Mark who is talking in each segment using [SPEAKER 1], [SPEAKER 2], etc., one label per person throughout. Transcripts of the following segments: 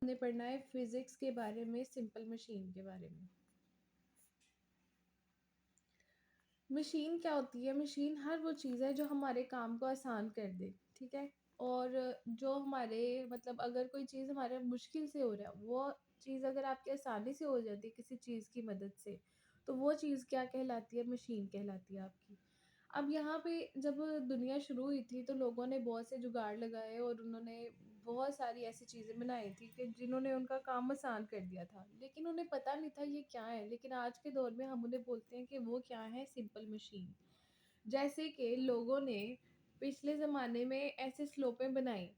[SPEAKER 1] हमने पढ़ना है फिजिक्स के बारे में, सिंपल मशीन के बारे में। मशीन क्या होती है? मशीन हर वो चीज़ है जो हमारे काम को आसान कर दे, ठीक है? और जो हमारे मतलब अगर कोई चीज़ हमारे मुश्किल से हो रहा है, वो चीज़ अगर आपकी आसानी से हो जाती है किसी चीज़ की मदद से, तो वो चीज़ क्या कहलाती है? मशीन कहलाती है आपकी। अब यहाँ पे जब दुनिया शुरू हुई थी तो लोगों ने बहुत से जुगाड़ लगाए और उन्होंने बहुत सारी ऐसी चीज़ें बनाई थी कि जिन्होंने उनका काम आसान कर दिया था। लेकिन उन्हें पता नहीं था ये क्या है, लेकिन आज के दौर में हम उन्हें बोलते हैं कि वो क्या है? Simple machine. जैसे कि लोगों ने पिछले ज़माने में ऐसे स्लोपें बनाई,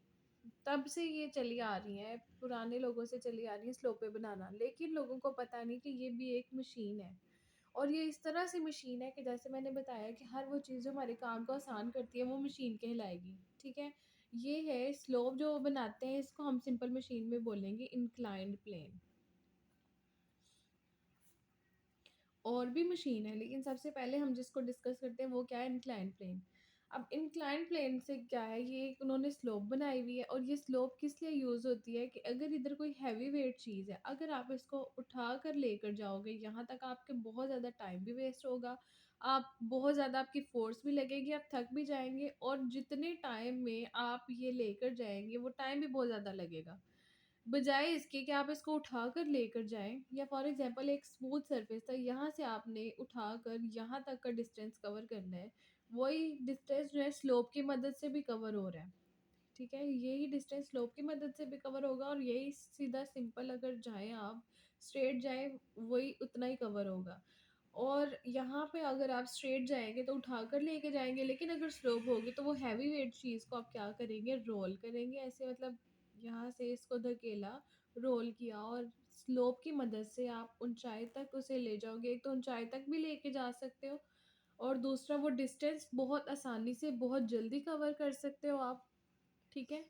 [SPEAKER 1] तब से ये चली आ रही हैं, पुराने लोगों से चली आ रही हैं स्लोपें बनाना। लेकिन लोगों को पता नहीं कि ये भी एक मशीन है। और ये इस तरह से मशीन है कि जैसे मैंने बताया कि हर वो चीज़ जो हमारे काम को आसान करती है वो मशीन कहलाएगी, ठीक है? ये है स्लोप जो बनाते हैं, इसको हम सिंपल मशीन में बोलेंगे इंक्लाइंड प्लेन। और भी मशीन है, लेकिन सबसे पहले हम जिसको डिस्कस करते हैं वो क्या है? Inclined plane. अब इंक्लाइंड प्लेन से क्या है, ये एक उन्होंने स्लोप बनाई हुई है और ये स्लोप किस लिए यूज़ होती है कि अगर इधर कोई हैवी वेट चीज़ है, अगर आप इसको उठा कर लेकर जाओगे यहाँ तक, आपके बहुत ज़्यादा टाइम भी वेस्ट होगा, आप बहुत ज़्यादा आपकी फ़ोर्स भी लगेगी, आप थक भी जाएँगे और जितने टाइम में आप ये लेकर जाएँगे, वो टाइम भी बहुत ज़्यादा लगेगा। बजाय इसके कि आप इसको उठाकर लेकर जाएँ, या फॉर एग्ज़ाम्पल एक स्मूथ सरफेस था, यहाँ से आपने उठाकर यहाँ तक का डिस्टेंस कवर करना है, वही डिस्टेंस जो है स्लोप की मदद से भी कवर हो रहा है, ठीक है? यही डिस्टेंस स्लोप की मदद से भी कवर होगा और यही सीधा सिंपल अगर जाएँ आप, स्ट्रेट जाएँ, वही उतना ही कवर होगा। और यहाँ पे अगर आप स्ट्रेट जाएँगे तो उठाकर लेके जाएँगे, लेकिन अगर स्लोप होगी तो वो हैवी वेट चीज़ को आप क्या करेंगे? रोल करेंगे ऐसे, मतलब यहाँ से इसको धकेला, रोल किया और स्लोप की मदद से आप ऊँचाई तक उसे ले जाओगे। एक तो ऊँचाई तक भी लेके जा सकते हो और दूसरा वो डिस्टेंस बहुत आसानी से, बहुत जल्दी कवर कर सकते हो आप, ठीक है?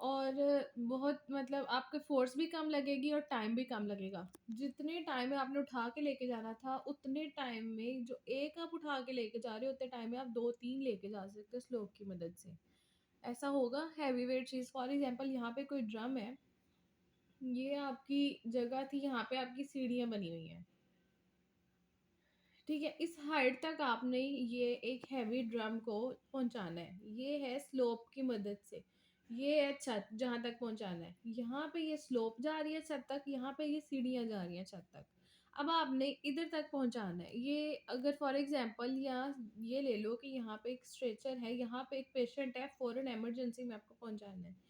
[SPEAKER 1] और बहुत मतलब आपके फ़ोर्स भी कम लगेगी और टाइम भी कम लगेगा। जितने टाइम में आपने उठा के लेके जाना था, उतने टाइम में जो एक आप उठा के लेके जा रहे हो, उतने टाइम में आप 2-3 लेके जा सकते हो स्लोप की मदद से। ऐसा होगा heavy weight cheese, for example यहाँ पे कोई ड्रम है, ये आपकी जगह थी, यहाँ पे आपकी सीढ़ियाँ बनी हुई हैं। ठीक है, इस हाइट तक आपने ये एक हैवी ड्रम को पहुँचाना है। ये है स्लोप की मदद से। ये है छत जहाँ तक पहुँचाना है। यहाँ पे ये स्लोप जा रही है छत तक, यहाँ पे ये सीढ़ियाँ जा रही हैं छत तक। अब आपने इधर तक पहुँचाना है। ये अगर फॉर एग्ज़ाम्पल यहाँ ये ले लो कि यहाँ पे एक स्ट्रेचर है, यहाँ पे एक पेशेंट है, फ़ौरन इमरजेंसी में आपको पहुँचाना है।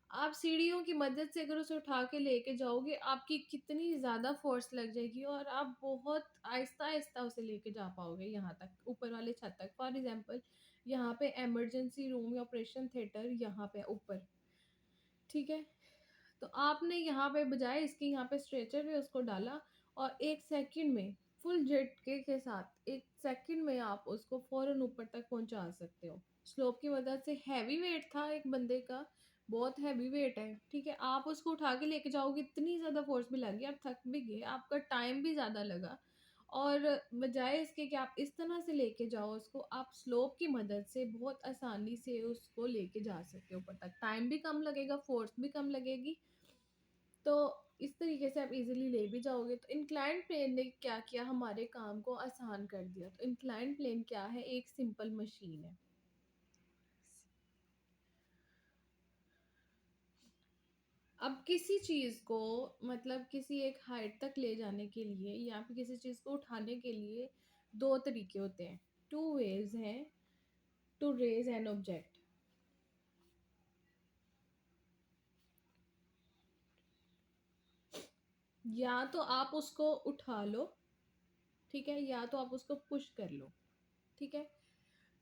[SPEAKER 1] आप सीढ़ियों की मदद से अगर उसे उठा के लेके जाओगे, आपकी कितनी ज़्यादा फ़ोर्स लग जाएगी और आप बहुत आहिस्ता-आहिस्ता उसे लेके जा पाओगे यहाँ तक, ऊपर वाले छत तक। फॉर एग्ज़ाम्पल यहाँ पे इमरजेंसी रूम या ऑपरेशन थिएटर यहाँ पे ऊपर, ठीक है? तो आपने यहाँ पे बजाय इसके यहाँ पे स्ट्रेचर पे उसको डाला और 1 सेकंड में फुल झटके के साथ 1 सेकंड में आप उसको फ़ौरन ऊपर तक पहुँचा सकते हो। स्लोप की मदद से हैवी वेट था एक बंदे का, बहुत हैवी वेट है, ठीक है? आप उसको उठा के लेके जाओगे, इतनी ज़्यादा फ़ोर्स भी लगी, आप थक भी गए, आपका टाइम भी ज़्यादा लगा और बजाय इसके कि आप इस तरह से लेके जाओ उसको, आप स्लोप की मदद से बहुत आसानी से उसको लेके जा सकते हो ऊपर तक। टाइम भी कम लगेगा, फ़ोर्स भी कम लगेगी, तो इस तरीके से आप इज़िली ले भी जाओगे। तो इंक्लाइंड प्लेन ने क्या किया? हमारे काम को आसान कर दिया। तो इंक्लाइंड प्लेन क्या है? एक सिंपल मशीन है। अब किसी चीज़ को मतलब किसी एक हाइट तक ले जाने के लिए या फिर किसी चीज़ को उठाने के लिए 2 तरीके होते हैं। 2 वेज़ हैं टू रेज़ एन ऑब्जेक्ट। या तो आप उसको उठा लो, ठीक है? या तो आप उसको पुश कर लो, ठीक है?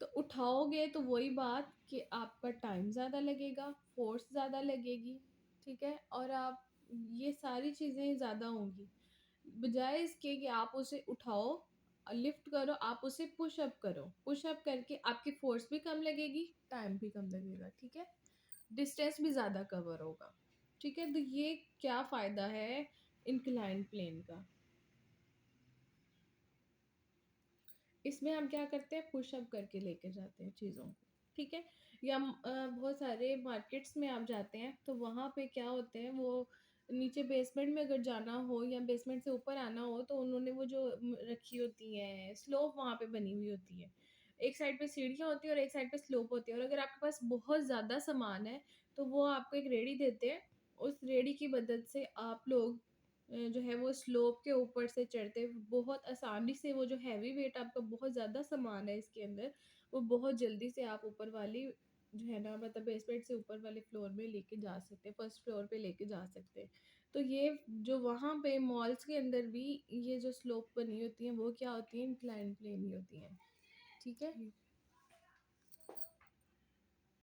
[SPEAKER 1] तो उठाओगे तो वही बात कि आपका टाइम ज़्यादा लगेगा, फ़ोर्स ज़्यादा लगेगी, ठीक है? और आप ये सारी चीज़ें ज़्यादा होंगी। बजाय इसके कि आप उसे उठाओ, लिफ्ट करो, आप उसे पुश अप करो। पुश अप करके आपकी फ़ोर्स भी कम लगेगी, टाइम भी कम लगेगा, ठीक है? डिस्टेंस भी ज़्यादा कवर होगा, ठीक है? तो ये क्या फ़ायदा है इंक्लाइन प्लेन का? इसमें हम क्या करते हैं, पुश अप करके लेके जाते हैं चीज़ों को, ठीक है? या बहुत सारे मार्केट्स में आप जाते हैं तो वहाँ पे क्या होते हैं, वो नीचे बेसमेंट में अगर जाना हो या बेसमेंट से ऊपर आना हो तो उन्होंने वो जो रखी होती है स्लोप वहाँ पे बनी हुई होती है। एक साइड पे सीढ़ियाँ होती है और एक साइड पे स्लोप होती है और अगर आपके पास बहुत ज़्यादा सामान है तो वो आपको एक रेडी देते हैं। उस रेडी की मदद से आप लोग जो है वो स्लोप के ऊपर से चढ़ते बहुत आसानी से, वो जो हैवी वेट आपका बहुत ज़्यादा सामान है इसके अंदर, वो बहुत जल्दी से आप ऊपर वाली जो है ना मतलब बेसमेंट से ऊपर वाले फ्लोर में लेके जा सकते हैं, फर्स्ट फ्लोर पे लेके जा सकते हैं। तो ये जो वहाँ पे मॉल्स के अंदर भी ये जो स्लोप बनी होती है वो क्या होती है, इंक्लाइन प्लेन ही होती है। ठीक है।